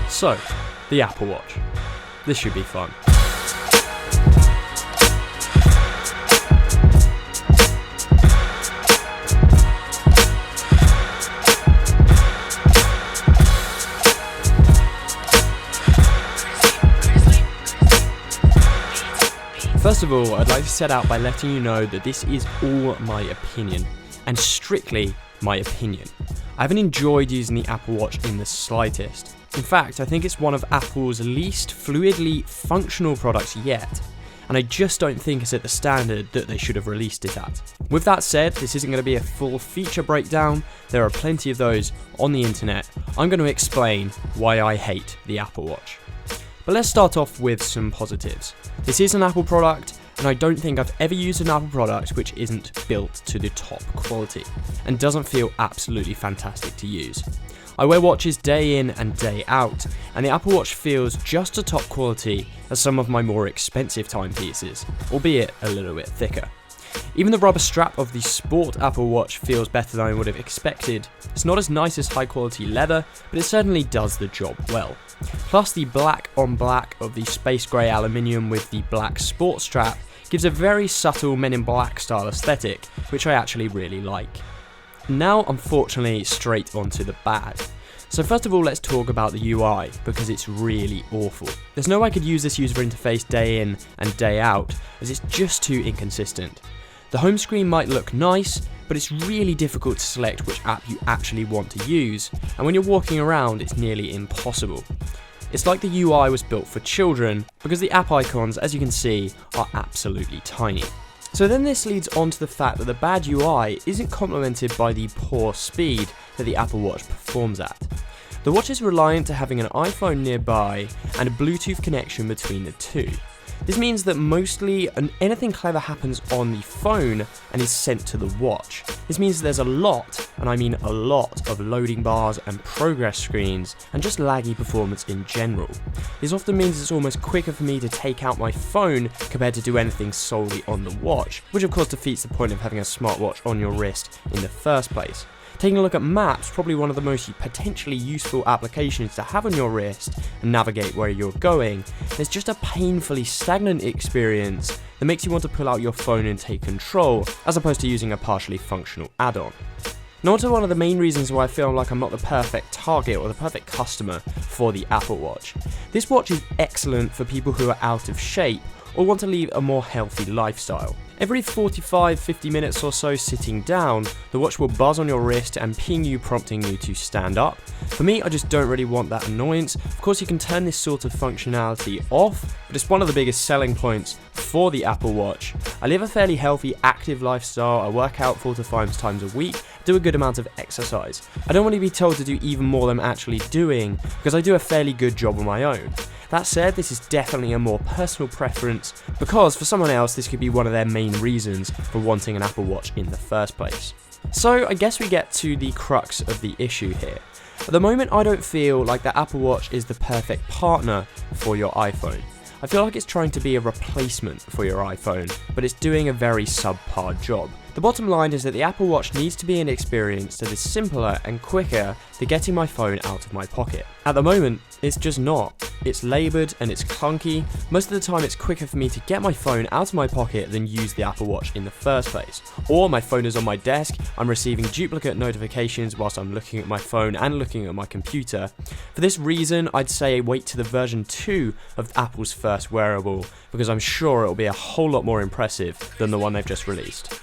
So, the Apple Watch. This should be fun. First of all, I'd like to set out by letting you know that this is all my opinion, and strictly my opinion. I haven't enjoyed using the Apple Watch in the slightest. In fact, I think it's one of Apple's least fluidly functional products yet, and I just don't think it's at the standard that they should have released it at. With that said, this isn't going to be a full feature breakdown. There are plenty of those on the internet. I'm going to explain why I hate the Apple Watch. But let's start off with some positives. This is an Apple product, and I don't think I've ever used an Apple product which isn't built to the top quality, and doesn't feel absolutely fantastic to use. I wear watches day in and day out, and the Apple Watch feels just as top quality as some of my more expensive timepieces, albeit a little bit thicker. Even the rubber strap of the Sport Apple Watch feels better than I would have expected. It's not as nice as high quality leather, but it certainly does the job well. Plus, the black on black of the space grey aluminium with the black sport strap gives a very subtle Men in Black style aesthetic, which I actually really like. Now, unfortunately, straight onto the bad. So first of all, let's talk about the UI, because it's really awful. There's no way I could use this user interface day in and day out, as it's just too inconsistent. The home screen might look nice, but it's really difficult to select which app you actually want to use, and when you're walking around, it's nearly impossible. It's like the UI was built for children, because the app icons, as you can see, are absolutely tiny. So then this leads on to the fact that the bad UI isn't complemented by the poor speed that the Apple Watch performs at. The watch is reliant to having an iPhone nearby and a Bluetooth connection between the two. This means that mostly anything clever happens on the phone and is sent to the watch. This means there's a lot, and I mean a lot, of loading bars and progress screens and just laggy performance in general. This often means it's almost quicker for me to take out my phone compared to do anything solely on the watch, which of course defeats the point of having a smartwatch on your wrist in the first place. Taking a look at maps, probably one of the most potentially useful applications to have on your wrist and navigate where you're going. It's just a painfully stagnant experience that makes you want to pull out your phone and take control, as opposed to using a partially functional add-on. Now on to one of the main reasons why I feel like I'm not the perfect target or the perfect customer for the Apple Watch. This watch is excellent for people who are out of shape or want to lead a more healthy lifestyle. Every 45-50 minutes or so sitting down, the watch will buzz on your wrist and ping you, prompting you to stand up. For me, I just don't really want that annoyance. Of course, you can turn this sort of functionality off, but it's one of the biggest selling points for the Apple Watch. I live a fairly healthy, active lifestyle. I work out 4 to 5 times a week, do a good amount of exercise. I don't want to be told to do even more than I'm actually doing, because I do a fairly good job on my own. That said, this is definitely a more personal preference, because for someone else this could be one of their main reasons for wanting an Apple Watch in the first place. So I guess we get to the crux of the issue here. At the moment, I don't feel like the Apple Watch is the perfect partner for your iPhone. I feel like it's trying to be a replacement for your iPhone, but it's doing a very subpar job. The bottom line is that the Apple Watch needs to be an experience that is simpler and quicker than getting my phone out of my pocket. At the moment, it's just not. It's laboured and it's clunky. Most of the time it's quicker for me to get my phone out of my pocket than use the Apple Watch in the first place. Or my phone is on my desk, I'm receiving duplicate notifications whilst I'm looking at my phone and looking at my computer. For this reason, I'd say wait to the version 2 of Apple's first wearable, because I'm sure it'll be a whole lot more impressive than the one they've just released.